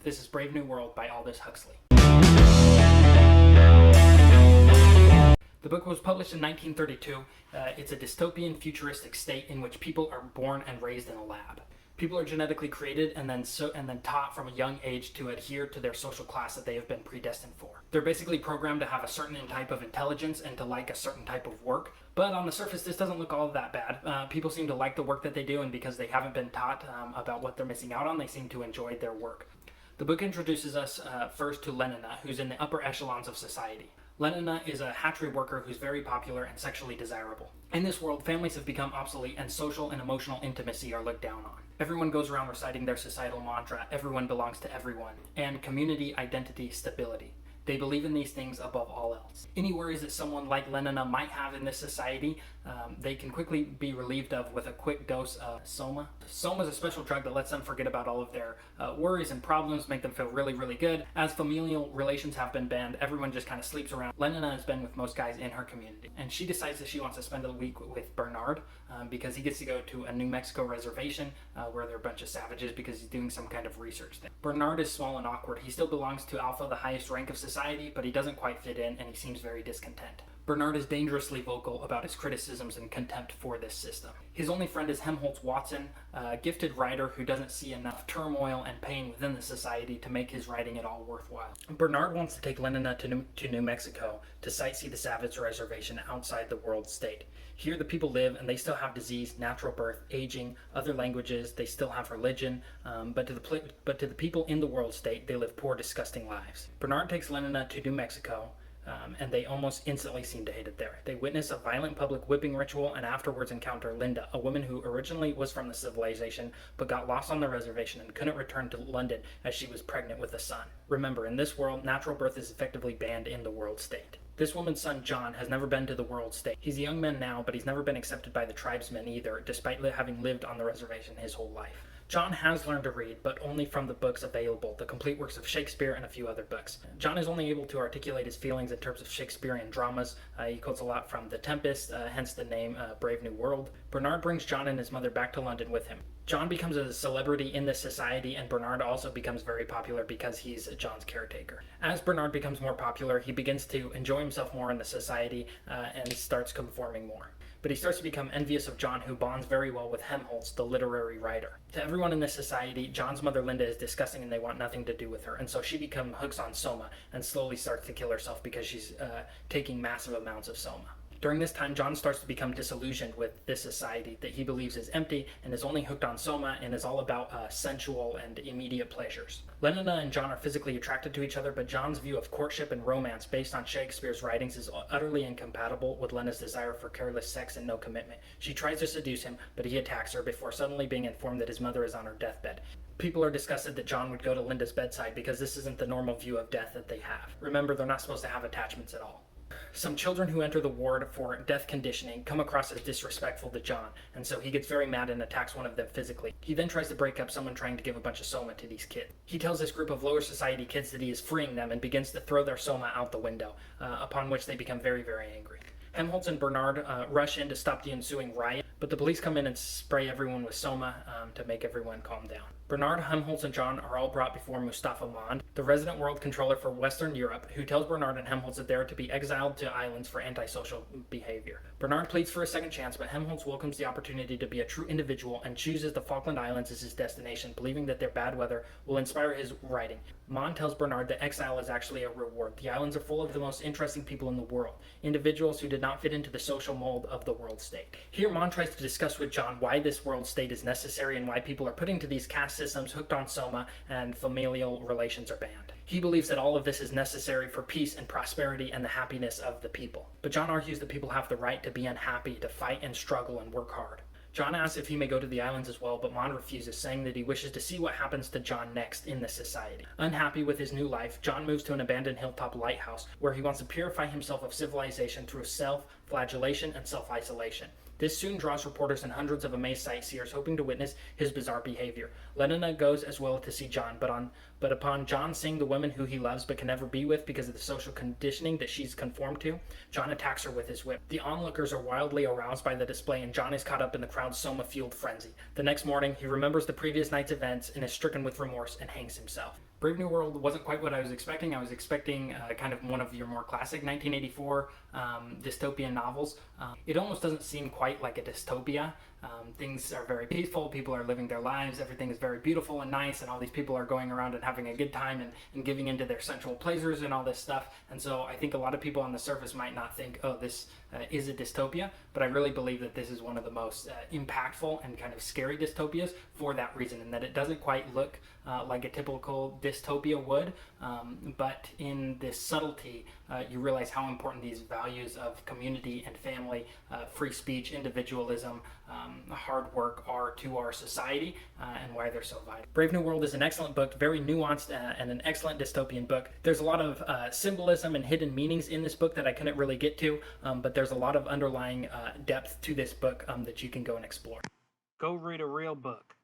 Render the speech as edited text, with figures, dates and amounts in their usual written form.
This is Brave New World by Aldous Huxley. The book was published in 1932. It's a dystopian, futuristic state in which people are born and raised in a lab. People are genetically created and then taught from a young age to adhere to their social class that they have been predestined for. They're basically programmed to have a certain type of intelligence and to like a certain type of work. But on the surface, this doesn't look all that bad. People seem to like the work that they do, and because they haven't been taught about what they're missing out on, they seem to enjoy their work. The book introduces us first to Lenina, who's in the upper echelons of society. Lenina is a hatchery worker who's very popular and sexually desirable. In this world, families have become obsolete and social and emotional intimacy are looked down on. Everyone goes around reciting their societal mantra, everyone belongs to everyone, and community, identity, stability. They believe in these things above all else. Any worries that someone like Lenina might have in this society, they can quickly be relieved of with a quick dose of soma. Soma is a special drug that lets them forget about all of their worries and problems, make them feel really, really good. As familial relations have been banned, everyone just kind of sleeps around. Lenina has been with most guys in her community, and she decides that she wants to spend a week with Bernard because he gets to go to a New Mexico reservation where there are a bunch of savages because he's doing some kind of research there. Bernard is small and awkward. He still belongs to Alpha, the highest rank of society, but he doesn't quite fit in and he seems very discontent. Bernard is dangerously vocal about his criticisms and contempt for this system. His only friend is Helmholtz Watson, a gifted writer who doesn't see enough turmoil and pain within the society to make his writing at all worthwhile. Bernard wants to take Lenina to New Mexico to sightsee the savage reservation outside the world state. Here the people live and they still have disease, natural birth, aging, other languages, they still have religion, but to the people in the world state, they live poor, disgusting lives. Bernard takes Lenina to New Mexico, and they almost instantly seem to hate it there. They witness a violent public whipping ritual and afterwards encounter Linda, a woman who originally was from the civilization but got lost on the reservation and couldn't return to London as she was pregnant with a son. Remember, in this world, natural birth is effectively banned in the world state. This woman's son, Jon, has never been to the world state. He's a young man now, but he's never been accepted by the tribesmen either, despite having lived on the reservation his whole life. Jon has learned to read, but only from the books available, the complete works of Shakespeare and a few other books. Jon is only able to articulate his feelings in terms of Shakespearean dramas. He quotes a lot from The Tempest, hence the name Brave New World. Bernard brings Jon and his mother back to London with him. Jon becomes a celebrity in this society, and Bernard also becomes very popular because he's Jon's caretaker. As Bernard becomes more popular, he begins to enjoy himself more in the society and starts conforming more. But he starts to become envious of Jon, who bonds very well with Helmholtz, the literary writer. To everyone in this society, Jon's mother Linda is disgusting and they want nothing to do with her, and so she becomes hooks on soma and slowly starts to kill herself because she's taking massive amounts of soma. During this time, Jon starts to become disillusioned with this society that he believes is empty and is only hooked on soma and is all about sensual and immediate pleasures. Lenina and Jon are physically attracted to each other, but Jon's view of courtship and romance based on Shakespeare's writings is utterly incompatible with Lena's desire for careless sex and no commitment. She tries to seduce him, but he attacks her before suddenly being informed that his mother is on her deathbed. People are disgusted that Jon would go to Linda's bedside because this isn't the normal view of death that they have. Remember, they're not supposed to have attachments at all. Some children who enter the ward for death conditioning come across as disrespectful to Jon, and so he gets very mad and attacks one of them physically. He then tries to break up someone trying to give a bunch of soma to these kids. He tells this group of lower society kids that he is freeing them and begins to throw their soma out the window, upon which they become very, very angry. Helmholtz and Bernard rush in to stop the ensuing riot, but the police come in and spray everyone with soma to make everyone calm down. Bernard, Helmholtz, and Jon are all brought before Mustafa Mond, the resident world controller for Western Europe, who tells Bernard and Helmholtz that they are to be exiled to islands for antisocial behavior. Bernard pleads for a second chance, but Helmholtz welcomes the opportunity to be a true individual and chooses the Falkland Islands as his destination, believing that their bad weather will inspire his writing. Mond tells Bernard that exile is actually a reward. The islands are full of the most interesting people in the world, individuals who did not fit into the social mold of the world state. Here, Mond tries to discuss with Jon why this world state is necessary and why people are put into these caste systems hooked on soma and familial relations are banned. He believes that all of this is necessary for peace and prosperity and the happiness of the people. But Jon argues that people have the right to be unhappy, to fight and struggle and work hard. Jon asks if he may go to the islands as well, but Mond refuses, saying that he wishes to see what happens to Jon next in this society. Unhappy with his new life, Jon moves to an abandoned hilltop lighthouse where he wants to purify himself of civilization through self-flagellation and self-isolation. This soon draws reporters and hundreds of amazed sightseers hoping to witness his bizarre behavior. Lenina goes as well to see Jon, but upon Jon seeing the woman who he loves but can never be with because of the social conditioning that she's conformed to, Jon attacks her with his whip. The onlookers are wildly aroused by the display, and Jon is caught up in the crowd's soma-fueled frenzy. The next morning, he remembers the previous night's events and is stricken with remorse and hangs himself. Brave New World wasn't quite what I was expecting. I was expecting kind of one of your more classic 1984 dystopian novels. It almost doesn't seem quite like a dystopia. Things are very peaceful. People are living their lives. Everything is very beautiful and nice, and all these people are going around and having a good time and giving into their sensual pleasures and all this stuff. And so I think a lot of people on the surface might not think, oh, this is a dystopia, but I really believe that this is one of the most impactful and kind of scary dystopias for that reason, and that it doesn't quite look like a typical dystopia would, but in this subtlety, you realize how important these values of community and family, free speech, individualism, hard work are to our society, and why they're so vital. Brave New World is an excellent book, very nuanced and an excellent dystopian book. There's a lot of symbolism and hidden meanings in this book that I couldn't really get to, but there's a lot of underlying depth to this book that you can go and explore. Go read a real book.